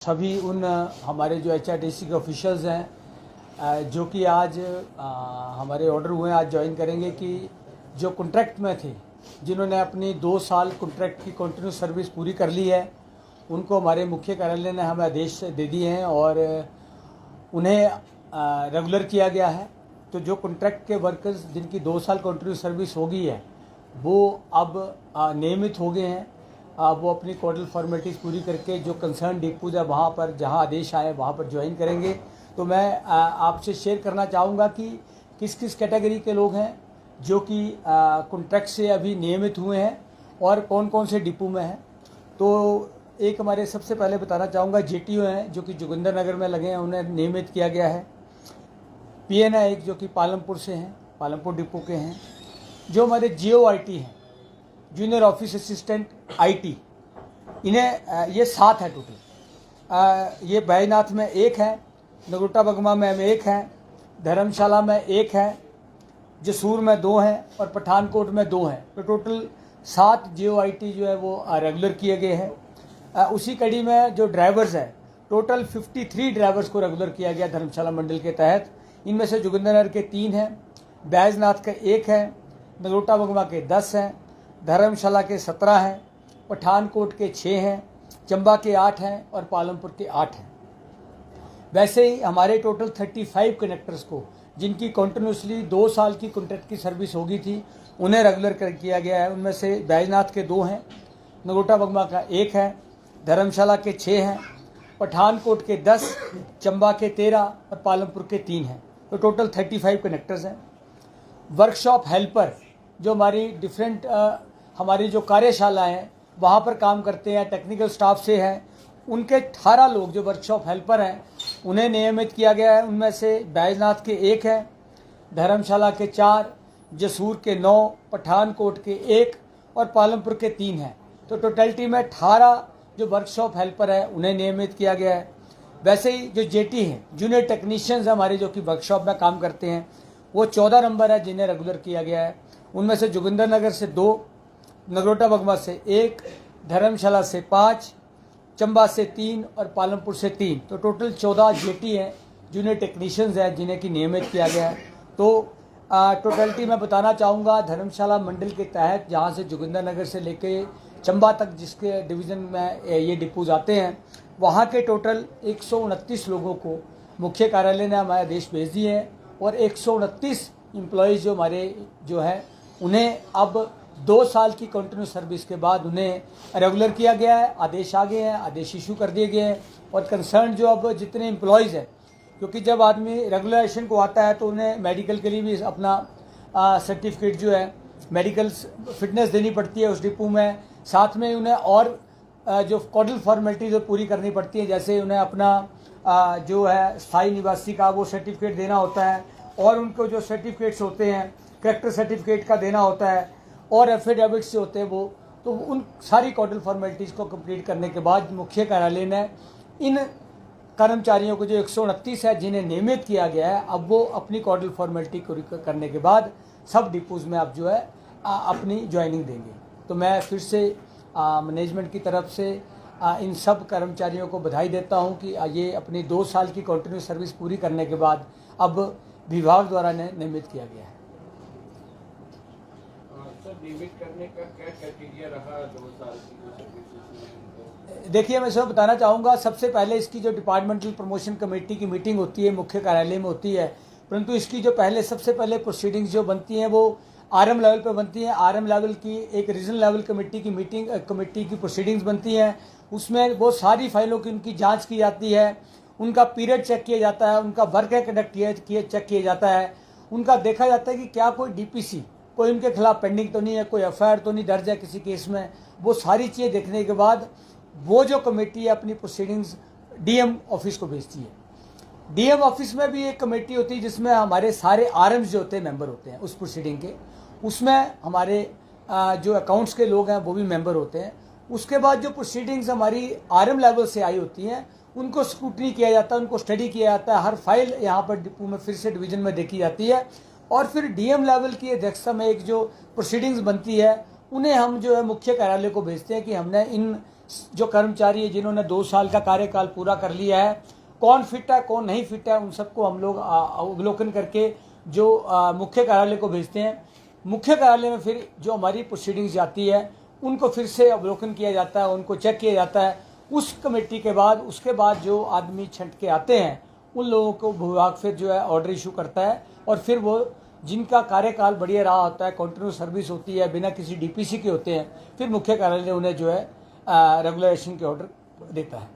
सभी उन हमारे जो एचआरटीसी के ऑफिशियल्स हैं जो कि आज हमारे ऑर्डर हुए हैं, आज ज्वाइन करेंगे कि जो कॉन्ट्रैक्ट में थे, जिन्होंने अपनी 2 साल कॉन्ट्रैक्ट की कंटिन्यूस सर्विस पूरी कर ली है, उनको हमारे मुख्य कार्यालय ने हमें आदेश दे दिए हैं और उन्हें रेगुलर किया गया है। तो जो कॉन्ट्रैक्ट के वर्कर्स जिनकी 2 साल कंटिन्यूस सर्विस हो गई है, वो अब नियमित हो गए हैं। वो अपनी कोडल फॉर्मेलिटीज़ पूरी करके जो कंसर्न डिपूज है वहाँ पर, जहाँ आदेश आए वहाँ पर ज्वाइन करेंगे। तो मैं आपसे शेयर करना चाहूँगा कि किस किस कैटेगरी के लोग हैं जो कि कॉन्ट्रैक्ट से अभी नियमित हुए हैं और कौन कौन से डिपो में हैं। तो एक हमारे सबसे पहले बताना चाहूँगा जेटीओ हैं जो कि जोगिंदर नगर में लगे हैं, उन्हें नियमित किया गया है। पीएन है एक जो कि पालमपुर से हैं, पालमपुर डिपो के हैं। जो हमारे जीओआईटी हैं, जूनियर ऑफिस असिस्टेंट आईटी, इन्हें ये 7 है टोटल। ये बैजनाथ में 1 है, नगरोटा बगमा में 1 है, धर्मशाला में 1 है, जसूर में 2 हैं और पठानकोट में 2 हैं। तो टोटल 7 जीओआईटी जो है वो रेगुलर किए गए हैं। उसी कड़ी में जो ड्राइवर्स हैं, टोटल 53 ड्राइवर्स को रेगुलर किया गया धर्मशाला मंडल के तहत। इनमें से जोगिंदरनगर के 3 हैं, बैजनाथ के 1 है, नगरोटा बगमा के 10 हैं, धर्मशाला के 17 हैं, पठानकोट के 6 हैं, चंबा के 8 हैं और पालमपुर के 8 हैं। वैसे ही हमारे टोटल 35 कनेक्टर्स को जिनकी कंटिन्यूसली 2 साल की कॉन्ट्रैक्ट की सर्विस होगी थी, उन्हें रेगुलर कर किया गया है। उनमें से बैजनाथ के 2 हैं, नगरोटा बगमा का 1 है, धर्मशाला के 6 हैं, पठानकोट के 10, चंबा के 13 और पालमपुर के 3 हैं। तो टोटल 35 कनेक्टर्स हैं। वर्कशॉप हेल्पर जो हमारी डिफरेंट हमारी जो कार्यशालाएँ हैं वहाँ पर काम करते हैं, टेक्निकल स्टाफ से हैं, उनके 18 लोग जो वर्कशॉप हेल्पर हैं उन्हें नियमित किया गया है। उनमें से बैजनाथ के 1 है, धर्मशाला के 4, जसूर के 9, पठानकोट के 1 और पालमपुर के 3 हैं। तो टोटलिटी में 18 जो वर्कशॉप हेल्पर है उन्हें नियमित किया गया है। वैसे ही जो जेटी हैं, जूनियर टेक्नीशियंस हमारे जो कि वर्कशॉप में काम करते हैं, वो 14 नंबर है जिन्हें रेगुलर किया गया है। उनमें से जोगिंदरनगर से 2, नगरोटा बगमा से 1, धर्मशाला से 5, चंबा से 3 और पालमपुर से 3। तो टोटल 14 जेटी हैं, जूनियर टेक्नीशियंस हैं जिन्हें की नियमित किया गया है। तो टोटलिटी मैं बताना चाहूँगा धर्मशाला मंडल के तहत जहाँ से जोगिंदरनगर से लेके चंबा तक जिसके डिवीज़न में ये डिपोज आते हैं, वहाँ के टोटल 129 लोगों को मुख्य कार्यालय ने हमारे आदेश भेज दिए हैं और 129 एम्प्लॉयज़ जो हमारे जो हैं उन्हें अब 2 साल की कंटिन्यू सर्विस के बाद उन्हें रेगुलर किया गया है। आदेश आ गए हैं, आदेश इशू कर दिए गए हैं और कंसर्न जो अब जितने एम्प्लॉयज़ हैं, क्योंकि जब आदमी रेगुलराइजेशन को आता है तो उन्हें मेडिकल के लिए भी अपना सर्टिफिकेट जो है मेडिकल फिटनेस देनी पड़ती है उस डिपो में। साथ में उन्हें और जो कोडल फॉर्मेलिटीज पूरी करनी पड़ती है, जैसे उन्हें अपना जो है स्थायी निवासी का वो सर्टिफिकेट देना होता है और उनको जो सर्टिफिकेट्स होते हैं कैरेक्टर सर्टिफिकेट का देना होता है और एफिडेविट्स जो होते हैं वो, तो उन सारी कोडल फॉर्मेलिटीज़ को कंप्लीट करने के बाद मुख्य कार्यालय ने इन कर्मचारियों को जो 129 है जिन्हें नियमित किया गया है, अब वो अपनी कोडल फॉर्मेलिटी करने के बाद सब डिपोज में अब जो है अपनी ज्वाइनिंग देंगे। तो मैं फिर से मैनेजमेंट की तरफ से इन सब कर्मचारियों को बधाई देता हूं कि ये अपनी 2 साल की कंटिन्यू सर्विस पूरी करने के बाद अब विभाग द्वारा नियमित किया गया है। नियमित करने का क्या क्राइटेरिया रहा 2 साल की सर्विस? देखिए, मैं सब बताना चाहूँगा, सबसे पहले इसकी जो डिपार्टमेंटल प्रमोशन कमेटी की मीटिंग होती है मुख्य कार्यालय में होती है, परंतु इसकी जो सबसे पहले प्रोसीडिंग्स जो बनती हैं वो आरएम लेवल पे बनती हैं। आरएम लेवल की एक रीजनल लेवल कमेटी की कमेटी की प्रोसीडिंग्स बनती हैं। उसमें वो सारी फाइलों की उनकी जांच की जाती है, उनका पीरियड चेक किया जाता है, उनका वर्क कंडक्ट चेक किया जाता है, उनका देखा जाता है कि क्या कोई डीपीसी कोई उनके खिलाफ पेंडिंग तो नहीं है, कोई एफआईआर तो नहीं दर्ज है किसी केस में। वो सारी चीज़ें देखने के बाद वो जो कमेटी है अपनी प्रोसीडिंग्स डीएम ऑफिस को भेजती है। डीएम ऑफिस में भी एक कमेटी होती है जिसमें हमारे सारे आरएम्स जो होते हैं मेंबर होते हैं उस प्रोसीडिंग के। उसमें हमारे जो अकाउंट्स के लोग हैं वो भी मेंबर होते हैं। उसके बाद जो प्रोसीडिंग्स हमारी आरएम लेवल से आई होती हैं उनको स्क्रूटनी किया जाता है, उनको स्टडी किया जाता है। हर फाइल यहाँ पर डिपो में फिर से डिवीजन में देखी जाती है और फिर डीएम लेवल की अध्यक्षता में एक जो प्रोसीडिंग्स बनती है उन्हें हम जो है मुख्य कार्यालय को भेजते हैं कि हमने इन जो कर्मचारी है जिन्होंने 2 साल का कार्यकाल पूरा कर लिया है, कौन फिट है कौन नहीं फिट है, उन सबको हम लोग अवलोकन करके जो मुख्य कार्यालय को भेजते हैं। मुख्य कार्यालय में फिर जो हमारी प्रोसीडिंग्स जाती है उनको फिर से अवलोकन किया जाता है, उनको चेक किया जाता है। उस कमेटी के बाद उसके बाद जो आदमी छंट के आते हैं उन लोगों को विभाग फिर जो है ऑर्डर इशू करता है, और फिर वो जिनका कार्यकाल बढ़िया रहा होता है, कंटिन्यू सर्विस होती है, बिना किसी डीपीसी के होते हैं, फिर मुख्य कार्यालय उन्हें जो है रेगुलराइजेशन के ऑर्डर देता है।